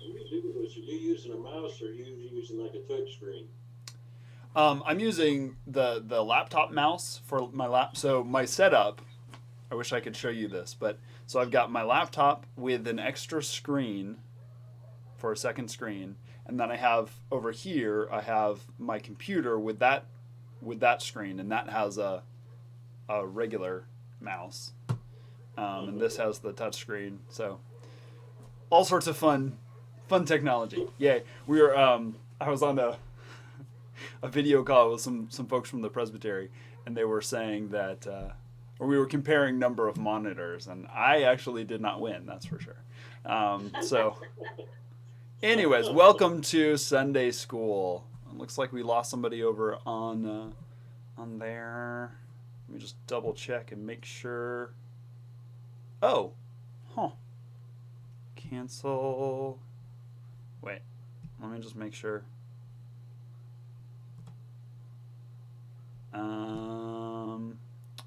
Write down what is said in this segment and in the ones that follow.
When you do this, are you using a mouse or are you using like a touch screen? I'm using the laptop mouse for my lap. So my setup. I wish I could show you this, but so I've got my laptop with an extra screen for a second screen, and then I have over here I have my computer with that screen, and that has a regular mouse, and this has the touch screen. So all sorts of fun technology. Yay! We were I was on a video call with some folks from the presbytery, and they were saying that. Or we were comparing number of monitors, and I actually did not win. That's for sure. So, anyways, welcome to Sunday school. It looks like we lost somebody over on there. Let me just double check and make sure. Oh, huh. Cancel. Wait, let me just make sure. Um,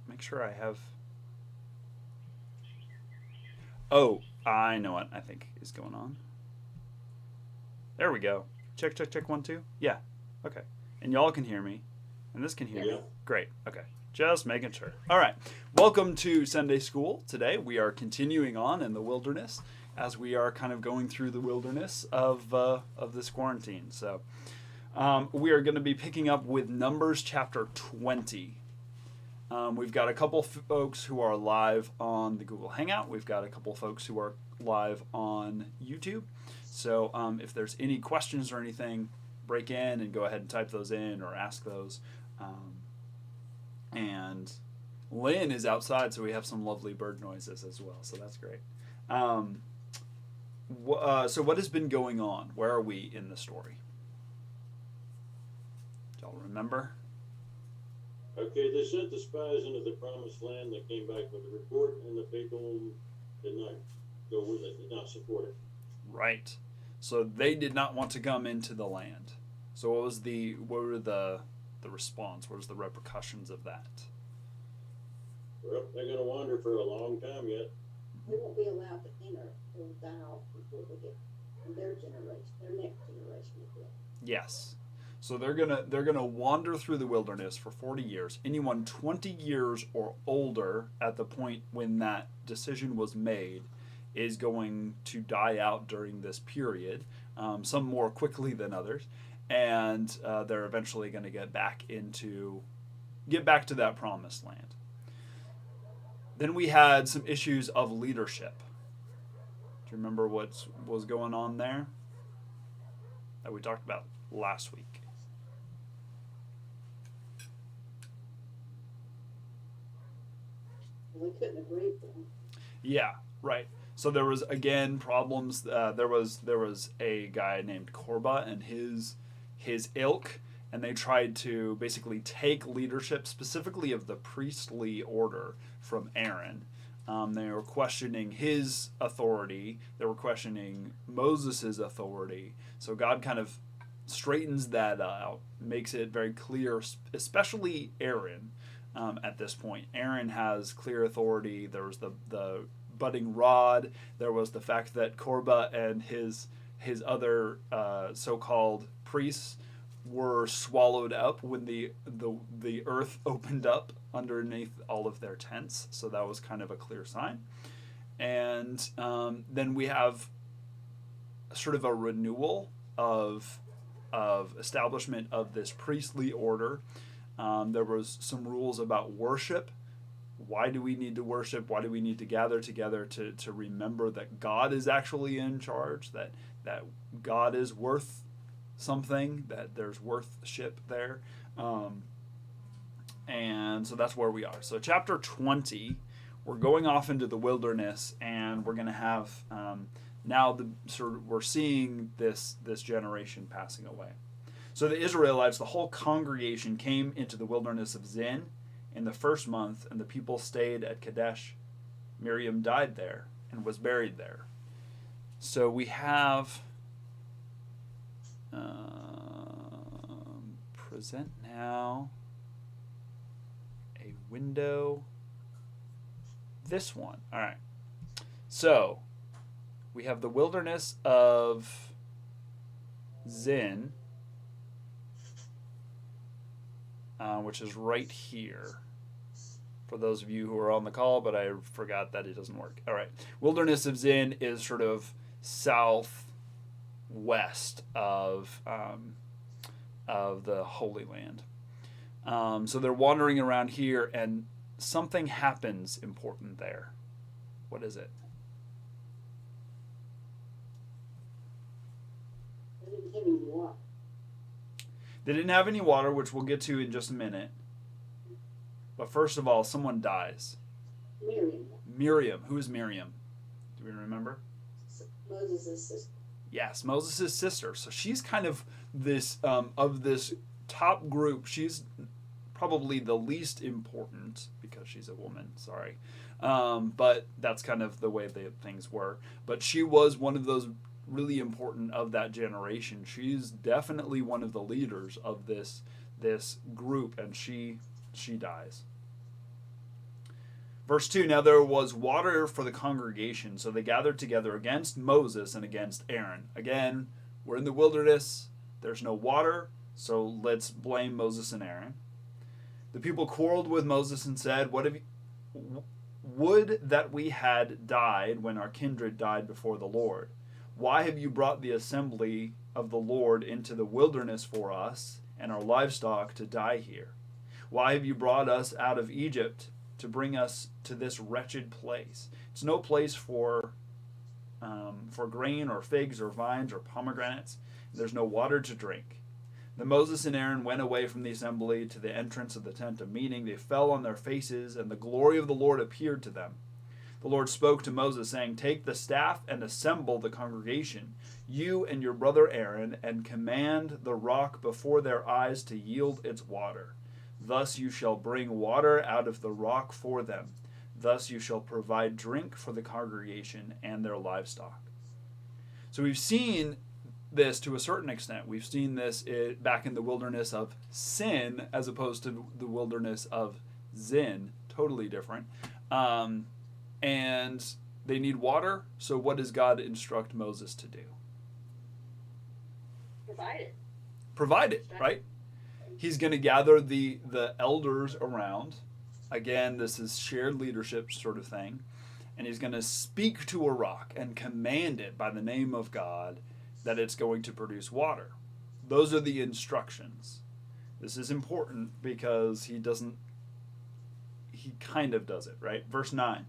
make sure I have. Oh, I know what I think is going on. There we go. Check, check, check. 1, 2. Yeah. Okay. And y'all can hear me, and this can hear Yeah. me. Great. Okay. Just making sure. All right. Welcome to Sunday School. Today we are continuing on in the wilderness as we are kind of going through the wilderness of this quarantine. So we are going to be picking up with Numbers chapter 20. We've got a couple folks who are live on the Google Hangout. We've got a couple folks who are live on YouTube. So if there's any questions or anything, break in and go ahead and type those in or ask those. And Lynn is outside, so we have some lovely bird noises as well. So that's great. Um, so what has been going on? Where are we in the story? Do y'all remember? Okay, they sent the spies into the promised land. They came back with a report, and the people did not go with it, did not support it. Right. So they did not want to come into the land. So what were the response? What was the repercussions of that? Well, they're going to wander for a long time yet. They won't be allowed to enter or die before they get their generation, their next generation to do it. Yes. So they're gonna wander through the wilderness for 40 years. Anyone 20 years or older at the point when that decision was made is going to die out during this period. Some more quickly than others, and they're eventually going to get back to that promised land. Then we had some issues of leadership. Do you remember what was going on there that we talked about last week? We couldn't agree with them. Yeah, right. So there was again problems. There was a guy named Korba and his ilk, and they tried to basically take leadership, specifically of the priestly order, from Aaron. They were questioning his authority. They were questioning Moses' authority. So God kind of straightens that out, makes it very clear, especially Aaron. At this point, Aaron has clear authority. There was the budding rod. There was the fact that Korba and his other so-called priests were swallowed up when the earth opened up underneath all of their tents. So that was kind of a clear sign. And then we have sort of a renewal of establishment of this priestly order. There was some rules about worship. Why do we need to worship? Why do we need to gather together to remember that God is actually in charge, that God is worth something, that there's worthship there? And so that's where we are. So, chapter 20, we're going off into the wilderness, and we're going to have now we're seeing this generation passing away. So the Israelites, the whole congregation, came into the wilderness of Zin in the first month, and the people stayed at Kadesh. Miriam died there and was buried there. So we have present now a window. This one. All right. So we have the wilderness of Zin, which is right here. For those of you who are on the call, but I forgot that it doesn't work. All right. Wilderness of Zin is sort of southwest of the Holy Land. So they're wandering around here, and something happens important there. What is it? They didn't have any water. They didn't have any water, which we'll get to in just a minute. But first of all, someone dies. Miriam, Miriam. Who is Miriam? Do we remember? Moses' sister. Yes, Moses' sister. So she's kind of this of this top group. She's probably the least important because she's a woman. Sorry, but that's kind of the way that things were. But she was one of those really important of that generation. She's definitely one of the leaders of this group, and she dies. Verse 2, now there was water for the congregation, so they gathered together against Moses and against Aaron. Again, we're in the wilderness, there's no water, so let's blame Moses and Aaron. The people quarreled with Moses and said, would that we had died when our kindred died before the Lord. Why have you brought the assembly of the Lord into the wilderness for us and our livestock to die here? Why have you brought us out of Egypt to bring us to this wretched place? It's no place for grain or figs or vines or pomegranates. There's no water to drink. Then Moses and Aaron went away from the assembly to the entrance of the tent of meeting. They fell on their faces, and the glory of the Lord appeared to them. The Lord spoke to Moses, saying, take the staff and assemble the congregation, you and your brother Aaron, and command the rock before their eyes to yield its water. Thus you shall bring water out of the rock for them. Thus you shall provide drink for the congregation and their livestock. So we've seen this to a certain extent. We've seen this back in the wilderness of Sin as opposed to the wilderness of Zin. Totally different. And they need water. So what does God instruct Moses to do? Provide it, right? He's going to gather the elders around. Again, this is shared leadership sort of thing. And he's going to speak to a rock and command it by the name of God that it's going to produce water. Those are the instructions. This is important because he kind of does it, right? Verse 9.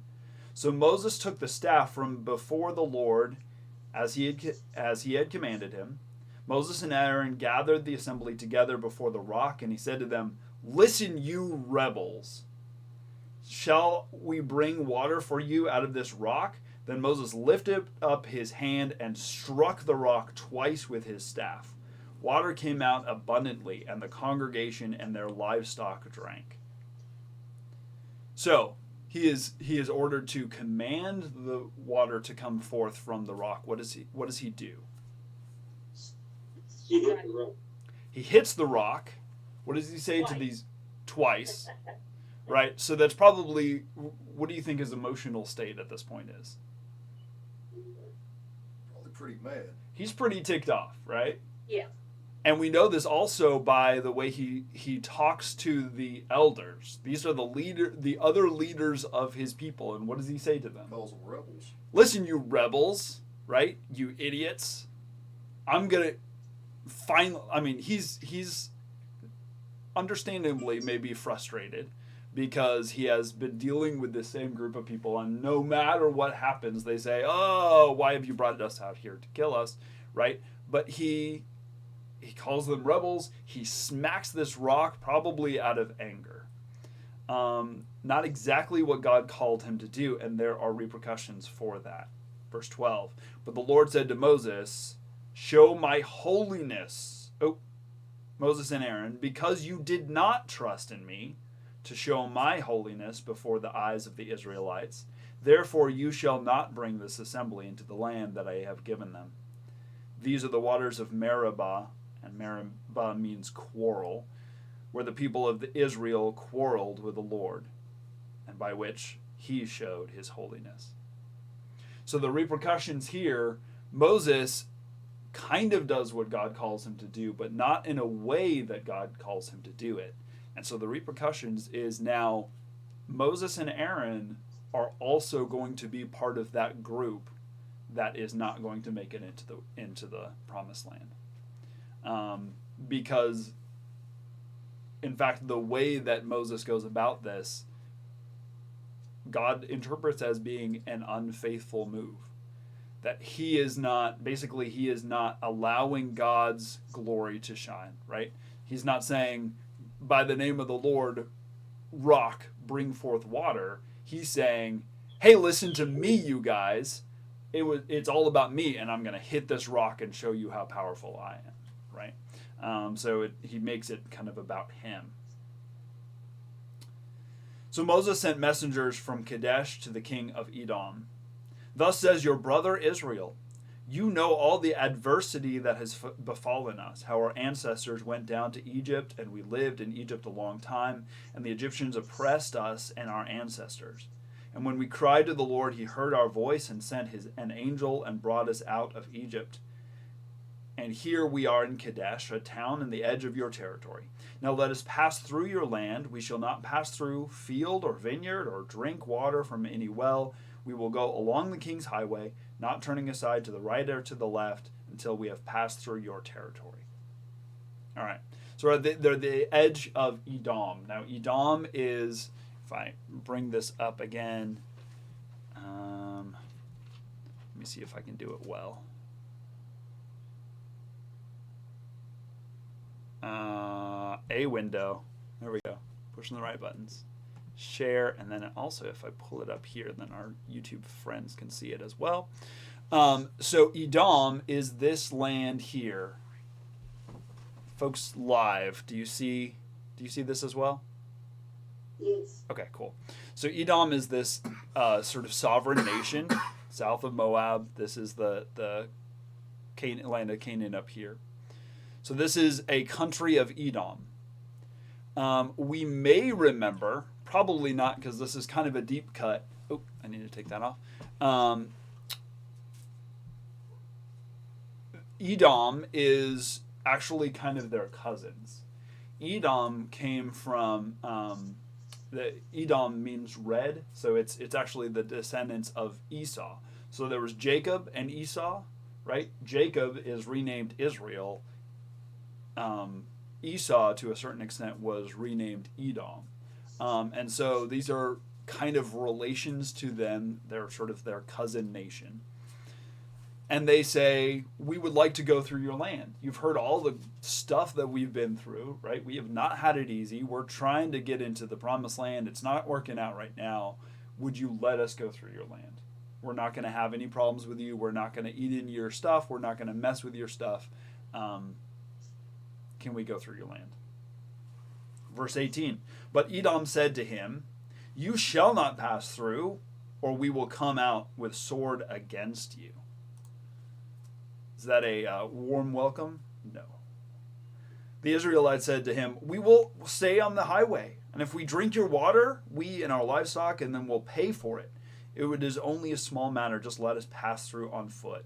So Moses took the staff from before the Lord as he had commanded him. Moses and Aaron gathered the assembly together before the rock, and he said to them, listen, you rebels. Shall we bring water for you out of this rock? Then Moses lifted up his hand and struck the rock twice with his staff. Water came out abundantly, and the congregation and their livestock drank. So, he is ordered to command the water to come forth from the rock. What does he do? He hit the rock. He hits the rock. What does he say to these twice? Right? So that's probably, what do you think his emotional state at this point is? Probably pretty mad. He's pretty ticked off, right? Yeah. And we know this also by the way he talks to the elders. These are the other leaders of his people. And what does he say to them? Calls them rebels. Listen, you rebels, right? You idiots. I'm going to he's understandably maybe frustrated because he has been dealing with the same group of people, and no matter what happens, they say, oh, why have you brought us out here to kill us, right? But he calls them rebels. He smacks this rock probably out of anger. Not exactly what God called him to do, and there are repercussions for that. Verse 12, but the Lord said to Moses, show my holiness, Moses and Aaron, because you did not trust in me to show my holiness before the eyes of the Israelites. Therefore you shall not bring this assembly into the land that I have given them. These are the waters of Meribah, and Meribah means quarrel, where the people of Israel quarreled with the Lord, and by which he showed his holiness. So the repercussions here, Moses kind of does what God calls him to do, but not in a way that God calls him to do it. And so the repercussions is now Moses and Aaron are also going to be part of that group that is not going to make it into the promised land. Because in fact, the way that Moses goes about this, God interprets as being an unfaithful move. That he is not allowing God's glory to shine, right? He's not saying, by the name of the Lord, rock, bring forth water. He's saying, hey, listen to me, you guys. It's all about me, and I'm going to hit this rock and show you how powerful I am, right? He makes it kind of about him. So Moses sent messengers from Kadesh to the king of Edom. Thus says your brother Israel, you know all the adversity that has befallen us, how our ancestors went down to Egypt, and we lived in Egypt a long time, and the Egyptians oppressed us and our ancestors. And when we cried to the Lord, he heard our voice and sent an angel and brought us out of Egypt. And here we are in Kadesh, a town in the edge of your territory. Now let us pass through your land. We shall not pass through field or vineyard or drink water from any well. We will go along the king's highway, not turning aside to the right or to the left until we have passed through your territory. All right. So they're the edge of Edom. Now, Edom is, if I bring this up again, let me see if I can do it well. A window. There we go. Pushing the right buttons. Share, and then also if I pull it up here, then our YouTube friends can see it as well. So Edom is this land here. Folks live, do you see this as well? Yes. Okay, cool. So Edom is this sort of sovereign nation south of Moab. This is the land of Canaan up here. So this is a country of Edom. We may remember, probably not because this is kind of a deep cut. Oh, I need to take that off. Edom is actually kind of their cousins. Edom came from Edom means red, so it's actually the descendants of Esau. So there was Jacob and Esau, right? Jacob is renamed Israel. Esau, to a certain extent, was renamed Edom. And so these are kind of relations to them. They're sort of their cousin nation. And they say, we would like to go through your land. You've heard all the stuff that we've been through, right? We have not had it easy. We're trying to get into the promised land. It's not working out right now. Would you let us go through your land? We're not going to have any problems with you. We're not going to eat into your stuff. We're not going to mess with your stuff. Can we go through your land? Verse 18, but Edom said to him, you shall not pass through, or we will come out with sword against you. Is that a warm welcome? No. The Israelites said to him, we will stay on the highway, and if we drink your water, we and our livestock, and then we'll pay for it. It is only a small matter, just let us pass through on foot.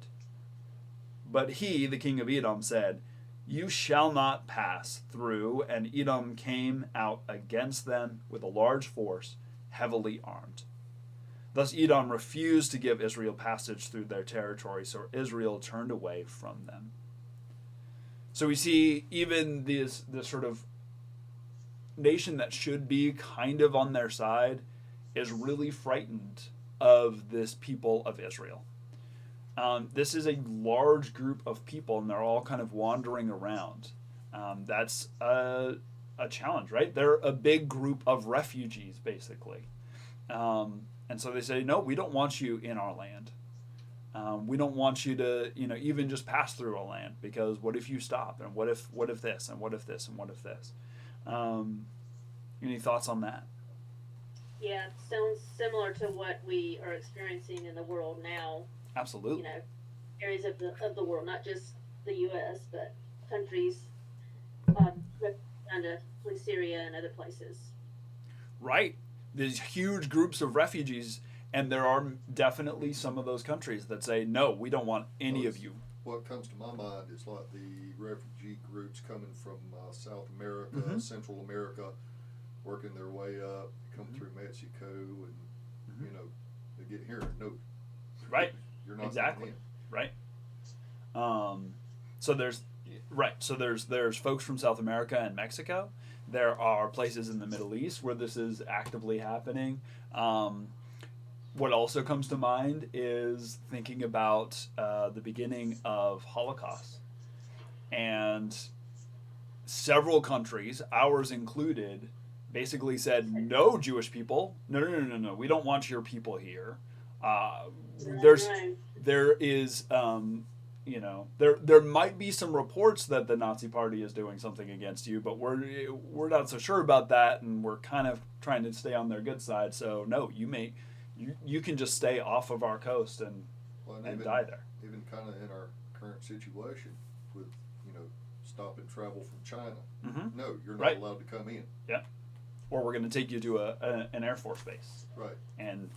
But he, the king of Edom, said, you shall not pass through, and Edom came out against them with a large force, heavily armed. Thus Edom refused to give Israel passage through their territory, so Israel turned away from them. So we see even this sort of nation that should be kind of on their side is really frightened of this people of Israel. This is a large group of people, and they're all kind of wandering around. That's a challenge, right? They're a big group of refugees, basically. And so they say, no, we don't want you in our land. We don't want you to, even just pass through a land, because what if you stop? And what if this? And what if this? And what if this? Any thoughts on that? Yeah, it sounds similar to what we are experiencing in the world now. Absolutely. Areas of the world, not just the U.S., but countries kind of Syria and other places. Right. These huge groups of refugees, And there are definitely some of those countries that say, no, we don't want any of you. What comes to my mind is like the refugee groups coming from South America, Mhm. Central America, working their way up, come Mhm. through Mexico, and Mhm. you know, they get here and no, Right. you're not Exactly. coming in. Right. So there's there's folks from South America and Mexico. There are places in the Middle East where this is actively happening. What also comes to mind is thinking about the beginning of Holocaust, and several countries, ours included, basically said, "No, Jewish people, no, we don't want your people here." There's Right. there is there might be some reports that the Nazi Party is doing something against you, but we're not so sure about that, and we're kind of trying to stay on their good side. So no, you can just stay off of our coast and Well, and and even, die there. even kind of in our current situation with, stop and travel from China. Mm-hmm. No, you're not Right. allowed to come in. Or we're going to take you to an Air Force base. Right. And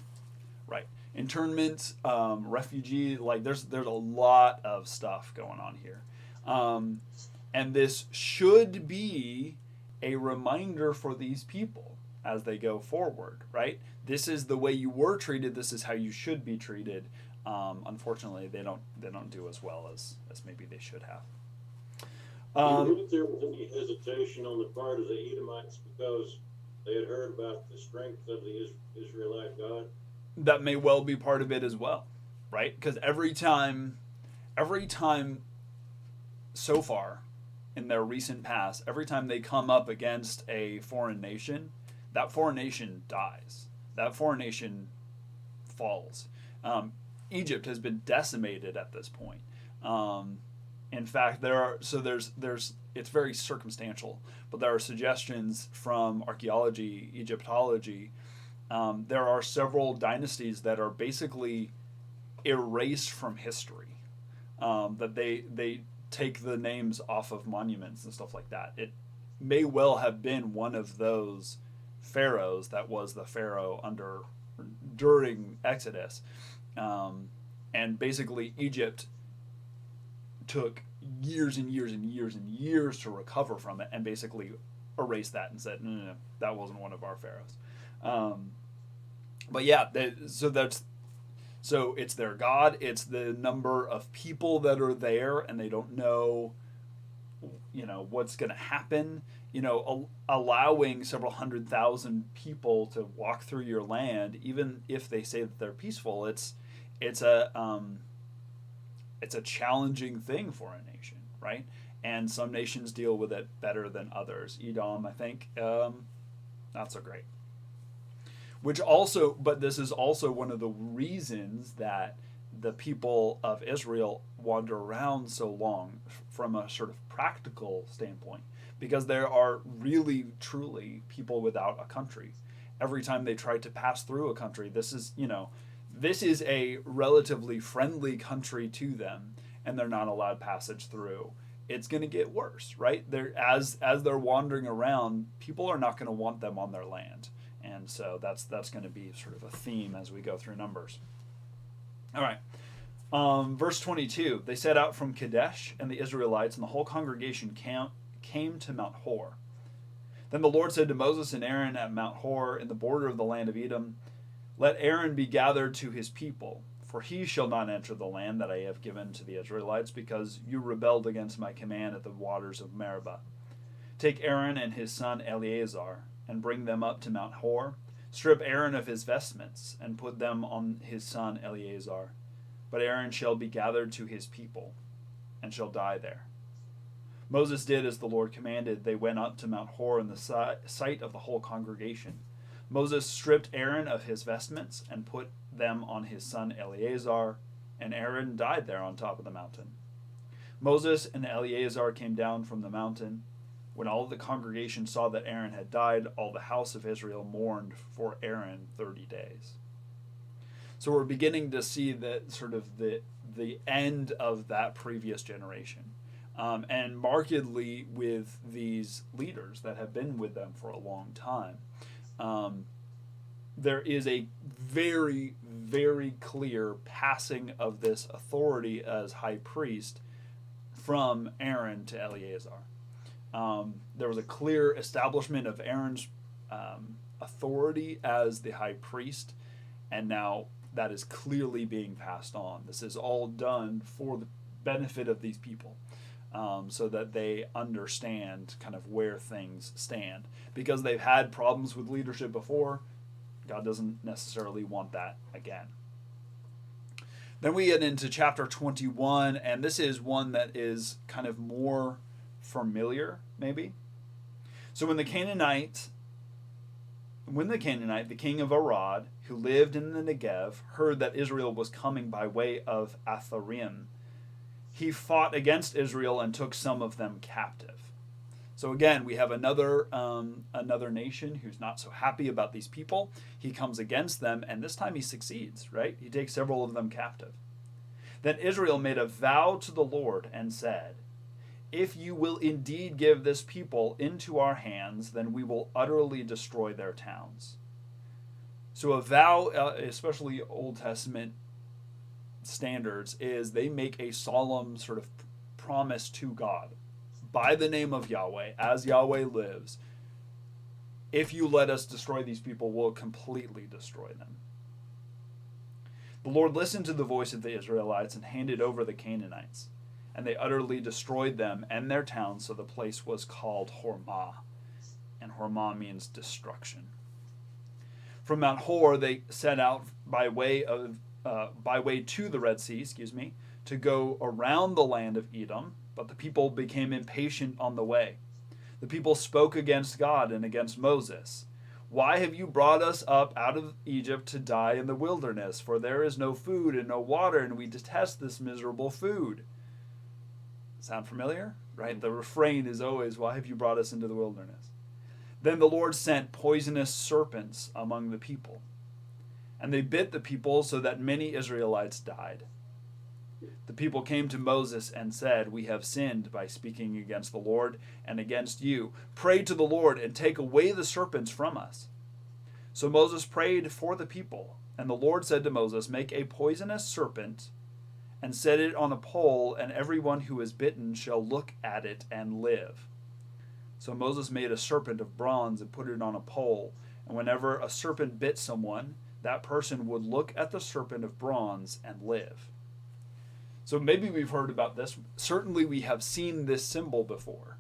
right, internment, refugee, like there's a lot of stuff going on here, and this should be a reminder for these people as they go forward. Right, this is the way you were treated. This is how you should be treated. Unfortunately, they don't do as well as maybe they should have. Do you think there was any hesitation on the part of the Edomites because they had heard about the strength of the Israelite God? That may well be part of it as well, right? Because every time so far in their recent past, every time they come up against a foreign nation, that foreign nation dies. That foreign nation falls. Egypt has been decimated at this point. In fact, there's it's very circumstantial, but there are suggestions from archaeology, Egyptology. There are several dynasties that are basically erased from history. That they take the names off of monuments and stuff like that. It may well have been one of those pharaohs that was the pharaoh during Exodus, and basically Egypt took years and years and years and years to recover from it, and basically erased that and said, no, that wasn't one of our pharaohs. But yeah, so it's their God. It's the number of people that are there, and they don't know, what's going to happen. Allowing several 100,000 people to walk through your land, even if they say that they're peaceful, it's a challenging thing for a nation, right? And some nations deal with it better than others. Edom, I think, not so great. But this is also one of the reasons that the people of Israel wander around so long from a sort of practical standpoint, because there are really, truly people without a country. Every time they try to pass through a country, this is a relatively friendly country to them, and they're not allowed passage through. It's going to get worse, right? As they're wandering around, people are not going to want them on their land. And so that's going to be sort of a theme as we go through Numbers. All right. Verse 22, they set out from Kadesh, and the Israelites and the whole congregation came to Mount Hor. Then the Lord said to Moses and Aaron at Mount Hor in the border of the land of Edom, let Aaron be gathered to his people, for he shall not enter the land that I have given to the Israelites, because you rebelled against my command at the waters of Meribah. Take Aaron and his son Eleazar, and bring them up to Mount Hor. Strip Aaron of his vestments, and put them on his son Eleazar. But Aaron shall be gathered to his people, and shall die there. Moses did as the Lord commanded. They went up to Mount Hor in the sight of the whole congregation. Moses stripped Aaron of his vestments, and put them on his son Eleazar, and Aaron died there on top of the mountain. Moses and Eleazar came down from the mountain. When all the congregation saw that Aaron had died, all the house of Israel mourned for Aaron 30 days. So we're beginning to see that sort of the end of that previous generation, and markedly with these leaders that have been with them for a long time. there is a very, very clear passing of this authority as high priest from Aaron to Eleazar. There was a clear establishment of Aaron's authority as the high priest, and now that is clearly being passed on. This is all done for the benefit of these people, so that they understand kind of where things stand. Because they've had problems with leadership before, God doesn't necessarily want that again. Then we get into chapter 21, and this is one that is kind of more familiar, maybe. So when the Canaanite, the king of Arad, who lived in the Negev, heard that Israel was coming by way of Atharim, he fought against Israel and took some of them captive. So again, we have another nation who's not so happy about these people. He comes against them, and this time he succeeds, right? He takes several of them captive. Then Israel made a vow to the Lord and said, "If you will indeed give this people into our hands, then we will utterly destroy their towns." So a vow, especially Old Testament standards, is they make a solemn sort of promise to God by the name of Yahweh, as Yahweh lives. If you let us destroy these people, we'll completely destroy them. The Lord listened to the voice of the Israelites and handed over the Canaanites, and they utterly destroyed them and their towns, so the place was called Hormah, and Hormah means destruction. From Mount Hor, they set out by way to the Red Sea, to go around the land of Edom, but the people became impatient on the way. The people spoke against God and against Moses. "Why have you brought us up out of Egypt to die in the wilderness? For there is no food and no water, and we detest this miserable food." Sound familiar? Right? The refrain is always, "Why have you brought us into the wilderness?" Then the Lord sent poisonous serpents among the people, and they bit the people so that many Israelites died. The people came to Moses and said, "We have sinned by speaking against the Lord and against you. Pray to the Lord and take away the serpents from us." So Moses prayed for the people, and the Lord said to Moses, "Make a poisonous serpent and set it on a pole, and everyone who is bitten shall look at it and live." So Moses made a serpent of bronze and put it on a pole, and whenever a serpent bit someone, that person would look at the serpent of bronze and live. So maybe we've heard about this. Certainly we have seen this symbol before.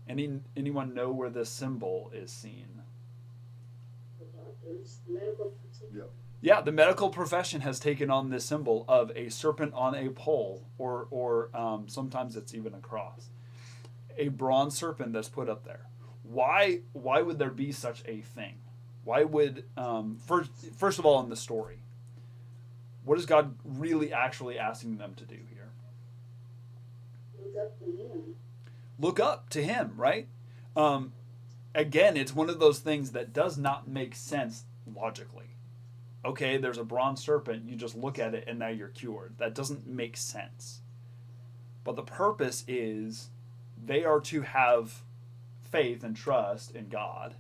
Anyone know where this symbol is seen? The doctors, medical person. Yeah, the medical profession has taken on this symbol of a serpent on a pole, or sometimes it's even a cross. A bronze serpent that's put up there. Why would there be such a thing? Why would, first of all in the story, what is God really actually asking them to do here? Look up to him. Look up to him, right? Again, it's one of those things that does not make sense logically. Okay, there's a bronze serpent, you just look at it and now you're cured. That doesn't make sense. But the purpose is they are to have faith and trust in God.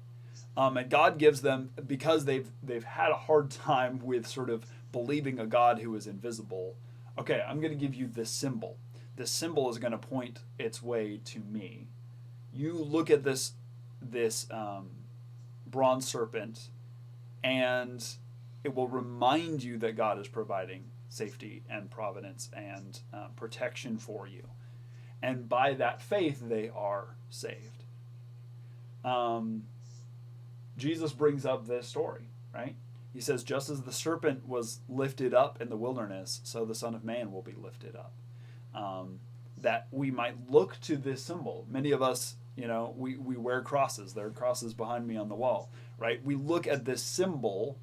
And God gives them, because they've had a hard time with sort of believing a God who is invisible. Okay, I'm going to give you this symbol. This symbol is going to point its way to me. You look at this bronze serpent, and it will remind you that God is providing safety and providence and protection for you. And by that faith, they are saved. Jesus brings up this story, right? He says, just as the serpent was lifted up in the wilderness, so the Son of Man will be lifted up. That we might look to this symbol. Many of us, we wear crosses. There are crosses behind me on the wall, right? We look at this symbol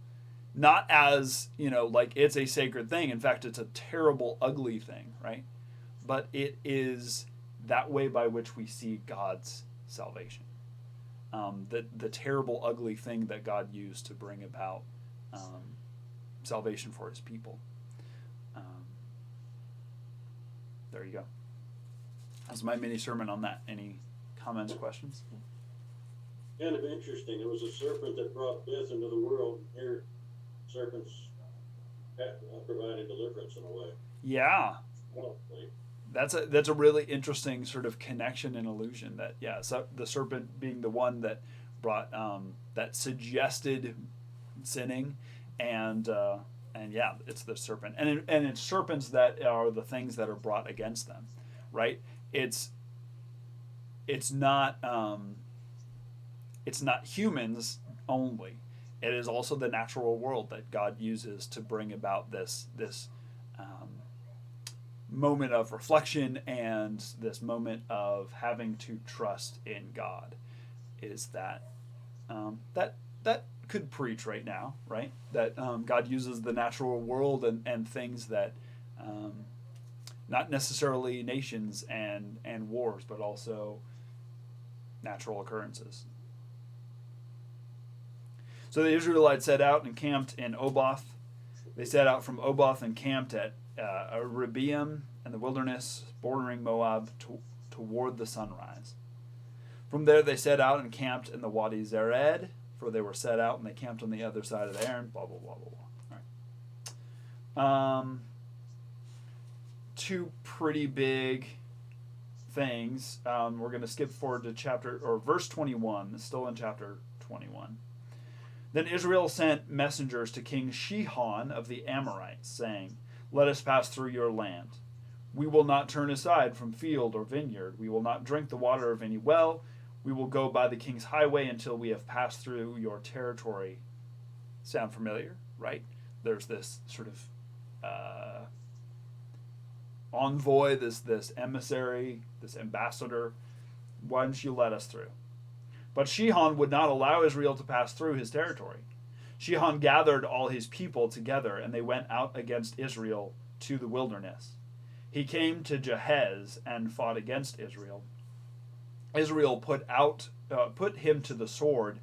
not as, like it's a sacred thing. In fact, it's a terrible, ugly thing, right? But it is that way by which we see God's salvation. The terrible, ugly thing that God used to bring about salvation for his people. There you go. That's my mini sermon on that. Any comments, questions? Kind of interesting. It was a serpent that brought death into the world. Here serpents providing deliverance in a way. Yeah. Well, like, That's a really interesting sort of connection and illusion that so the serpent being the one that brought that suggested sinning, and yeah, it's the serpent, and it's serpents that are the things that are brought against them, right? It's not humans only. It is also the natural world that God uses to bring about this moment of reflection and this moment of having to trust in God. Is that that could preach right now, right? That God uses the natural world and things that not necessarily nations and wars, but also natural occurrences. So the Israelites set out and camped in Oboth. They set out from Oboth and camped at Rebeim in the wilderness, bordering Moab toward the sunrise. From there they set out and camped in the Wadi Zered, for they were set out and they camped on the other side of the Aaron, blah, blah, blah, blah, blah. All right. Two pretty big things. We're going to skip forward to verse 21. It's still in chapter 21. Then Israel sent messengers to King Shihon of the Amorites, saying, "Let us pass through your land. We will not turn aside from field or vineyard. We will not drink the water of any well. We will go by the king's highway until we have passed through your territory." Sound familiar, right? There's this sort of envoy, this emissary, this ambassador. Why don't you let us through? But Shihon would not allow Israel to pass through his territory. Shihon gathered all his people together, and they went out against Israel to the wilderness. He came to Jahaz and fought against Israel. Israel put him to the sword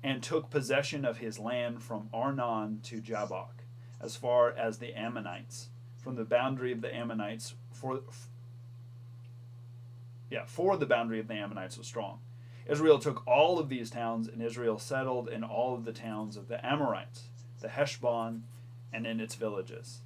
and took possession of his land from Arnon to Jabbok, as far as the Ammonites, from the boundary of the Ammonites for the boundary of the Ammonites was strong. Israel took all of these towns, and Israel settled in all of the towns of the Amorites, the Heshbon, and in its villages.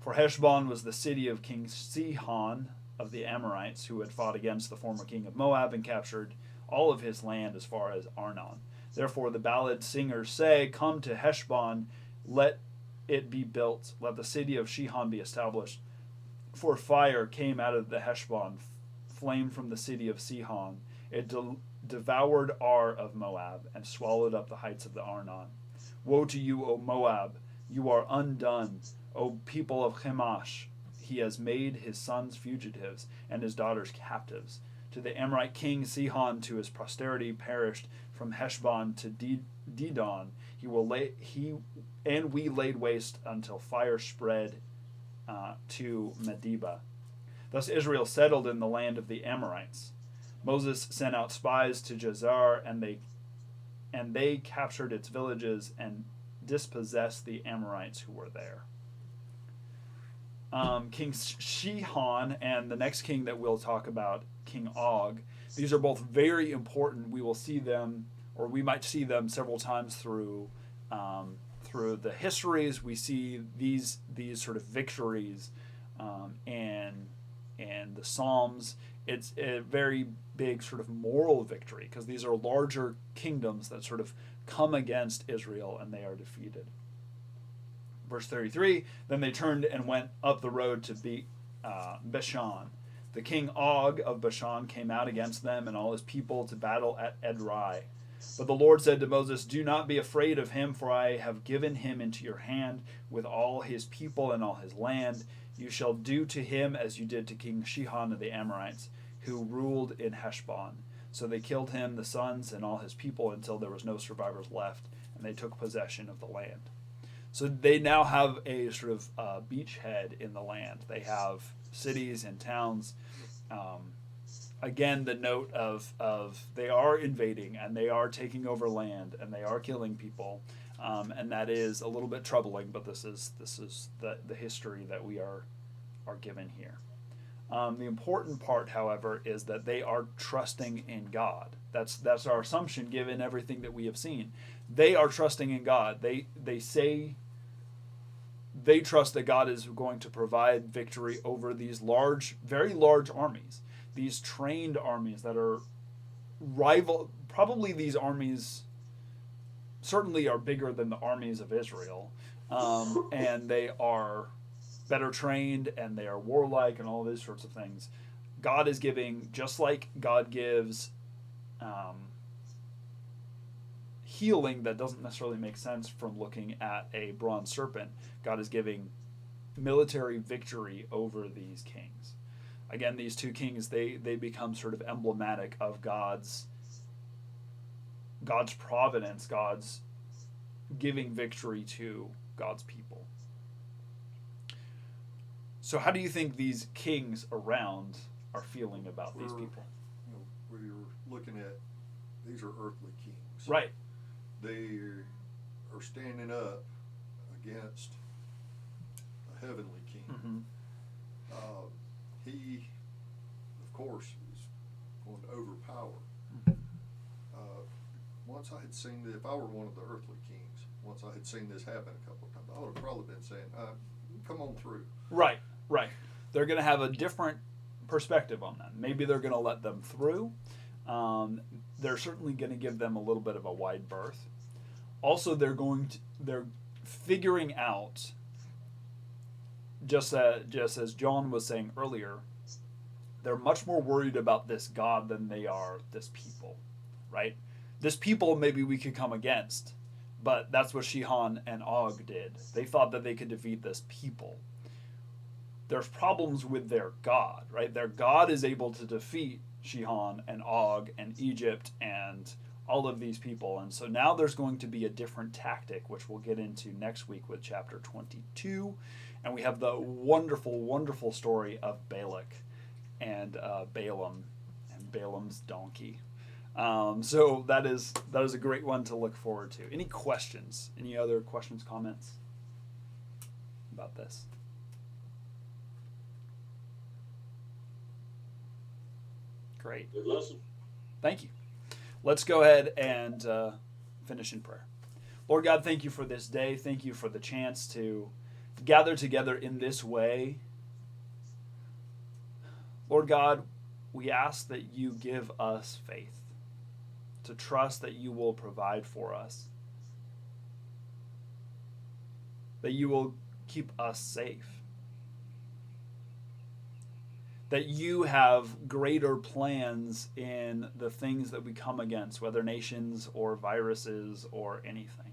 For Heshbon was the city of King Sihon of the Amorites, who had fought against the former king of Moab and captured all of his land as far as Arnon. Therefore the ballad singers say, "Come to Heshbon, let it be built, let the city of Shihon be established. For fire came out of the Heshbon, flame from the city of Sihon. It devoured Ar of Moab, and swallowed up the heights of the Arnon. Woe to you, O Moab! You are undone, O people of Chemosh. He has made his sons fugitives, and his daughters captives. To the Amorite king Sihon, to his posterity perished from Heshbon to Didon. We laid waste until fire spread to Medeba. Thus Israel settled in the land of the Amorites. Moses sent out spies to Jazer, and they captured its villages and dispossessed the Amorites who were there. King Shihon and the next king that we'll talk about, King Og, these are both very important. We will see them, or we might see them several times through the histories. We see these sort of victories and the Psalms. It's a very big sort of moral victory, because these are larger kingdoms that sort of come against Israel and they are defeated. Verse 33, then they turned and went up the road to Bashan. The king Og of Bashan came out against them and all his people to battle at Edrei. But the Lord said to Moses, "Do not be afraid of him, for I have given him into your hand with all his people and all his land. You shall do to him as you did to King Shihon of the Amorites, who ruled in Heshbon." So they killed him, the sons, and all his people until there was no survivors left, and they took possession of the land. So they now have a sort of beachhead in the land. They have cities and towns. Again, the note of they are invading and they are taking over land and they are killing people, and that is a little bit troubling. But this is the history that we are given here. The important part, however, is that they are trusting in God. That's our assumption given everything that we have seen. They are trusting in God. They say they trust that God is going to provide victory over these large, very large armies, these trained armies that are rival. Probably these armies certainly are bigger than the armies of Israel, and they are better trained and they are warlike and all these sorts of things. God is giving, just like God gives healing that doesn't necessarily make sense from looking at a bronze serpent. God is giving military victory over these kings. Again, these two kings, they become sort of emblematic of God's providence, God's giving victory to God's people. So how do you think these kings around are feeling about these people? You know, where you're looking at, these are earthly kings. Right. They are standing up against a heavenly king. Mm-hmm. He, of course, is going to overpower. Once I had seen that, if I were one of the earthly kings, once I had seen this happen a couple of times, I would have probably been saying, come on through. Right. They're going to have a different perspective on that. Maybe they're going to let them through. They're certainly going to give them a little bit of a wide berth. Also, they're figuring out, just as John was saying earlier, they're much more worried about this God than they are this people, right? This people maybe we could come against, but that's what Shihan and Og did. They thought that they could defeat this people. There's problems with their God, right? Their God is able to defeat Shihan and Og and Egypt and all of these people. And so now there's going to be a different tactic, which we'll get into next week with chapter 22. And we have the wonderful, wonderful story of Balak and Balaam and Balaam's donkey. So that is a great one to look forward to. Any questions? Any other questions, comments about this? Great. Good lesson. Thank you. Let's go ahead and finish in prayer. Lord God, thank you for this day. Thank you for the chance to gather together in this way. Lord God, we ask that you give us faith, to trust that you will provide for us, that you will keep us safe, that you have greater plans in the things that we come against, whether nations or viruses or anything.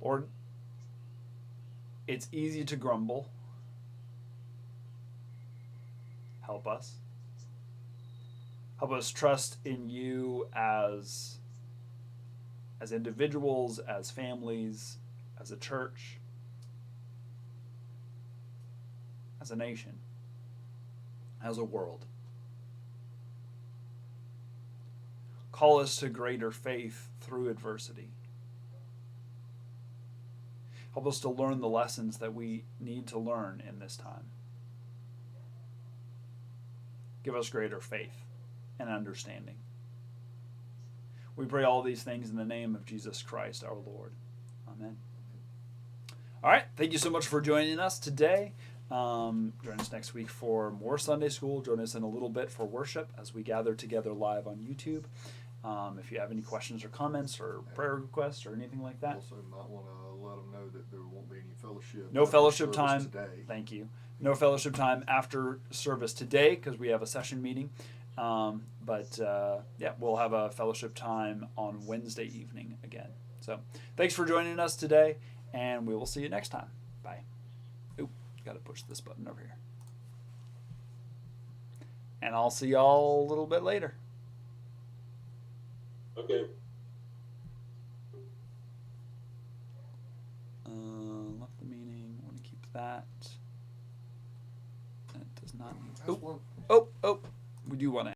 Lord, it's easy to grumble. Help us. Help us trust in you as individuals, as families, as a church, as a nation, as a world. Call us to greater faith through adversity. Help us to learn the lessons that we need to learn in this time. Give us greater faith and understanding. We pray all these things in the name of Jesus Christ, our Lord. Amen. All right. Thank you so much for joining us today. Join us next week for more Sunday School. Join us in a little bit for worship as we gather together live on YouTube. If you have any questions or comments or prayer requests or anything like that. Also might want to let them know that there won't be any fellowship. No fellowship time. Today. Thank you. No fellowship time after service today because we have a session meeting. But we'll have a fellowship time on Wednesday evening again. So thanks for joining us today, and we will see you next time. Bye. Oop, got to push this button over here. And I'll see y'all a little bit later. Okay. Left the meeting. Want to keep that. And it does not need. That's one. Oh, we do want to.